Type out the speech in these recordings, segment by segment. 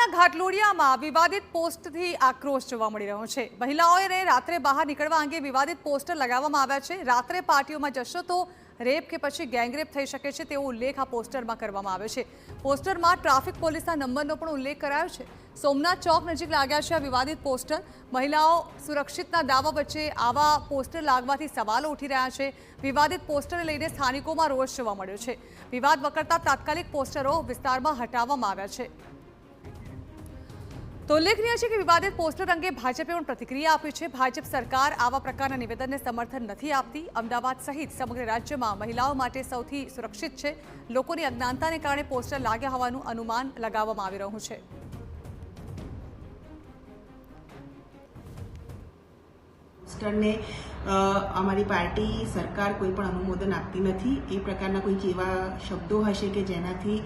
અમદાવાદના ઘાટલોડિયામાં વિવાદિત પોસ્ટથી આક્રોશ જોવા મળી રહ્યો છે। મહિલાઓને રાત્રે બહાર નીકળવા અંગે વિવાદિત પોસ્ટર લગાવવામાં આવ્યા છે। રાત્રે પાર્ટીઓમાં જશો તો રેપ કે પછી ગેંગરેપ થઈ શકે છે તેવો ઉલ્લેખ આ પોસ્ટરમાં કરવામાં આવ્યો છે। પોસ્ટરમાં ટ્રાફિક પોલીસના નંબરનો પણ ઉલ્લેખ કરાયો છે। સોમનાથ ચોક નજીક લાગ્યા છે આ વિવાદિત પોસ્ટર। મહિલાઓ સુરક્ષિતના દાવા વચ્ચે આવા પોસ્ટર લાગવાથી સવાલો ઉઠી રહ્યા છે। વિવાદિત પોસ્ટરને લઈને સ્થાનિકોમાં રોષ જોવા મળ્યો છે। વિવાદ વકરતા તાત્કાલિક પોસ્ટરો વિસ્તારમાં હટાવવામાં આવ્યા છે। તો ઉલ્લેખનીય છે કે વિવાદિત પોસ્ટર અંગે ભાજપે પણ પ્રતિક્રિયા આપી છે। ભાજપ સરકાર આવા પ્રકારના નિવેદનને સમર્થન નથી આપતી। અમદાવાદ સહિત સમગ્ર રાજ્યમાં મહિલાઓ માટે સૌથી સુરક્ષિત છે। લોકોની અજ્ઞાનતાને કારણે પોસ્ટર લાગ્યા હોવાનું અનુમાન લગાવવામાં આવી રહ્યું છે। પોસ્ટરને અમારી પાર્ટી સરકાર કોઈ પણ અનુમોદન આપતી નથી। એ પ્રકારના કોઈક એવા શબ્દો હશે કે જેનાથી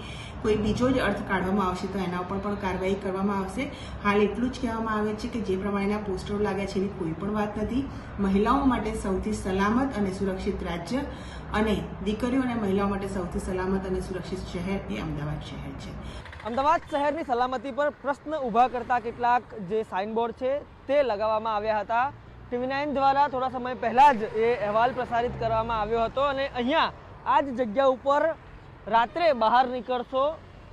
કોઈ બીજો જ અર્થ કાઢવામાં આવશે તો એના ઉપર પણ કાર્યવાહી કરવામાં આવશે। હાલ એટલું જ કહેવામાં આવે છે કે જે પ્રમાણેના પોસ્ટરો લાગ્યા છે એની કોઈ પણ વાત નથી। મહિલાઓ માટે સૌથી સલામત અને સુરક્ષિત રાજ્ય અને દીકરીઓ અને મહિલાઓ માટે સૌથી સલામત અને સુરક્ષિત શહેર એ અમદાવાદ શહેર છે। અમદાવાદ શહેરની સલામતી પર પ્રશ્ન ઊભા કરતા કેટલાક જે સાઇનબોર્ડ છે તે લગાવવામાં આવ્યા હતા। TV9 દ્વારા થોડા સમય પહેલા જ એ અહેવાલ પ્રસારિત કરવામાં આવ્યો હતો અને અહીંયા આ જ જગ્યા ઉપર રાત્રે બહાર નીકળશો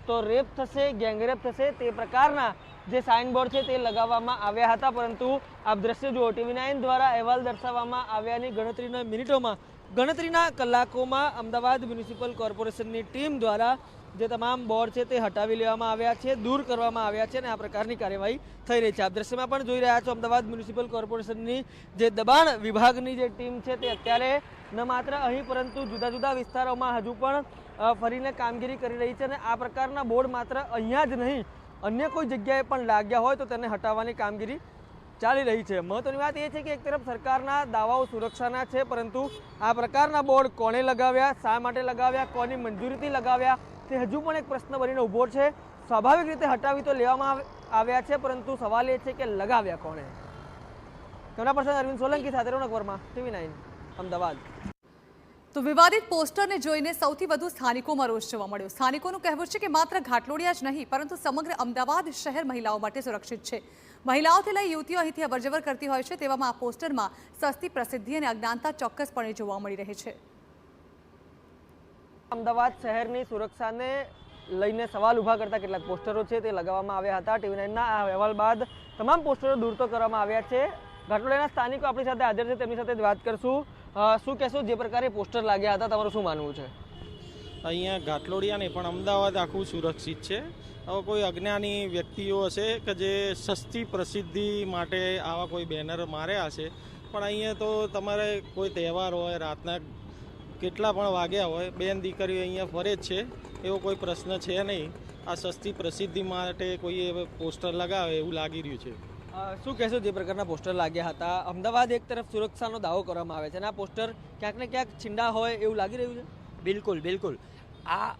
તો રેપ થશે, ગેંગરેપ થશે તે પ્રકારના જે સાઇનબોર્ડ છે તે લગાવવામાં આવ્યા હતા। પરંતુ આપ દ્રશ્ય જુઓ, TV9 દ્વારા અહેવાલ દર્શાવવામાં આવ્યાની ગણતરીના મિનિટોમાં, ગણતરીના કલાકોમાં અમદાવાદ મ્યુનિસિપલ કોર્પોરેશનની ટીમ દ્વારા જે તમામ બોર્ડ છે તે હટાવી લેવામાં આવ્યા છે, દૂર કરવામાં આવ્યા છે અને આ પ્રકારની કાર્યવાહી થઈ રહી છે। આપ દ્રશ્યમાં પણ જોઈ રહ્યા છો અમદાવાદ મ્યુનિસિપલ કોર્પોરેશનની જે દબાણ વિભાગની જે ટીમ છે તે અત્યારે ન માત્ર અહીં પરંતુ જુદા જુદા વિસ્તારોમાં હજુ પણ ફરીને કામગીરી કરી રહી છે અને આ પ્રકારના બોર્ડ માત્ર અહીંયા જ નહીં અન્ય કોઈ જગ્યાએ પણ લાગ્યા હોય તો તેને હટાવવાની કામગીરી ચાલી રહી છે। મહત્વની વાત એ છે કે એક તરફ સરકારના દાવાઓ સુરક્ષાના છે પરંતુ આ પ્રકારના બોર્ડ કોણે લગાવ્યા, શા માટે લગાવ્યા, કોની મંજૂરીથી લગાવ્યા તે હજુ પણ એક પ્રશ્ન બનીને ઊભો છે। સ્વાભાવિક રીતે હટાવી તો લેવામાં આવ્યા છે પરંતુ સવાલ એ છે કે લગાવ્યા કોણે। કેમેરા પર્સન અરવિંદ સોલંકી સાથે રોનક વર્મા, TV9 અમદાવાદ। તો વિવાદિત પોસ્ટરને જોઈને સૌથી વધુ સ્થાનિકોમાં રોષ જોવા મળ્યો। સ્થાનિકોનું કહેવું છે કે માત્ર ઘાટલોડિયા જ નહીં પરંતુ સમગ્ર અમદાવાદ શહેર મહિલાઓ માટે સુરક્ષિત છે। મહિલાઓથી લઈ યુવતીઓ અહીંથી અવરજવર કરતી હોય છે તેવામાં આ પોસ્ટરમાં સસ્તી પ્રસિદ્ધિ અને અજ્ઞાનતા ચોક્કસપણે જોવા મળી રહી છે। અમદાવાદ શહેરની સુરક્ષાને લઈને સવાલ ઊભા કરતા કેટલાક પોસ્ટરો છે તે લગાવવામાં આવ્યા હતા। TV9ના આ અહેવાલ બાદ તમામ પોસ્ટરો દૂર તો કરવામાં આવ્યા છે। ઘાટલોડિયાના સ્થાનિકો આપણી સાથે હાજર છે, તેમની સાથે જ વાત કરશું। શું કહેશો, જે પ્રકારે પોસ્ટર લાગ્યા હતા તમારું શું માનવું છે? અહીંયા ઘાટલોડિયા નહીં પણ અમદાવાદ આખું સુરક્ષિત છે। હવે કોઈ અજ્ઞાની વ્યક્તિઓ હશે કે જે સસ્તી પ્રસિદ્ધિ માટે આવા કોઈ બેનર માર્યા હશે, પણ અહીંયા તો તમારે કોઈ તહેવાર હોય, રાતના કેટલા પણ વાગ્યા હોય, બેન દીકરીઓ અહીંયા ફરે જ છે, એવો કોઈ પ્રશ્ન છે નહીં। આ સસ્તી પ્રસિદ્ધિ માટે કોઈ પોસ્ટર લગાવે એવું લાગી રહ્યું છે। શું કહેશો, જે પ્રકારના પોસ્ટર લાગ્યા હતા? અમદાવાદ એક તરફ સુરક્ષાનો દાવો કરવામાં આવે છે અને આ પોસ્ટર ક્યાંક ને ક્યાંક છીંડા હોય એવું લાગી રહ્યું છે? બિલકુલ બિલકુલ। આ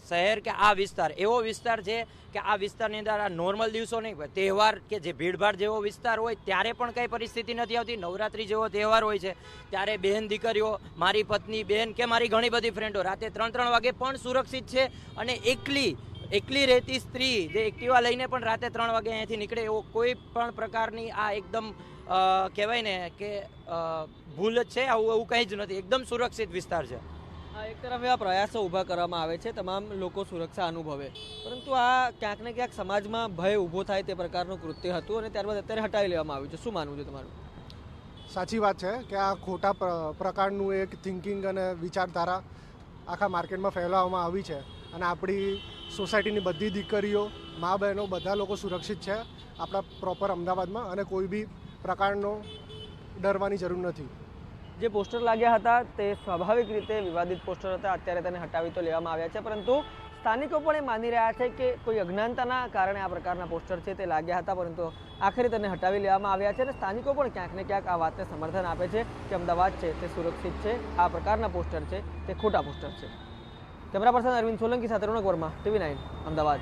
શહેર કે આ વિસ્તાર એવો વિસ્તાર છે કે આ વિસ્તારની અંદર આ નોર્મલ દિવસો નહીં, તહેવાર કે જે ભીડભાડ જેવો વિસ્તાર હોય ત્યારે પણ કંઈ પરિસ્થિતિ નથી આવતી। નવરાત્રી જેવો તહેવાર હોય છે ત્યારે બહેન દીકરીઓ, મારી પત્ની, બહેન કે મારી ઘણી બધી ફ્રેન્ડો રાતે 3-3 વાગે પણ સુરક્ષિત છે અને એકલી રહેતી સ્ત્રી જે એક્ટિવા લઈને પણ રાતે 3 વાગે અહીંયાથી નીકળે એવો કોઈ પણ પ્રકારની આ એકદમ કહેવાય ને કે ભૂલ જ છે, આવું કંઈ જ નથી, એકદમ સુરક્ષિત વિસ્તાર છે। એક તરફ એવા પ્રયાસો ઊભા કરવામાં આવે છે, તમામ લોકો સુરક્ષા અનુભવે, પરંતુ આ ક્યાંક ને ક્યાંક સમાજમાં ભય ઊભો થાય તે પ્રકારનું કૃત્ય હતું અને ત્યારબાદ અત્યારે હટાવી લેવામાં આવ્યું છે। શું માનવું છે તમારું? સાચી વાત છે કે આ ખોટા પ્રકારનું એક થિંકિંગ અને વિચારધારા આખા માર્કેટમાં ફેલાવવામાં આવી છે અને આપણી સોસાયટીની બધી દીકરીઓ, મા બહેનો બધા લોકો સુરક્ષિત છે આપણા પ્રોપર અમદાવાદમાં અને કોઈ બી પ્રકારનો ડરવાની જરૂર નથી। જે પોસ્ટર લાગ્યા હતા તે સ્વાભાવિક રીતે વિવાદિત પોસ્ટર હતા, અત્યારે તેને હટાવી તો લેવામાં આવ્યા છે પરંતુ સ્થાનિકો પણ એ માની રહ્યા છે કે કોઈ અજ્ઞાનતાના કારણે આ પ્રકારના પોસ્ટર છે તે લાગ્યા હતા પરંતુ આખરે તેને હટાવી લેવામાં આવ્યા છે અને સ્થાનિકો પણ ક્યાંક ને ક્યાંક આ વાતને સમર્થન આપે છે કે અમદાવાદ છે તે સુરક્ષિત છે, આ પ્રકારના પોસ્ટર છે તે ખોટા પોસ્ટર છે। કેમેરા પર્સન અરવિંદ સોલંકી સાથે રોનક વર્મા, TV9 અમદાવાદ।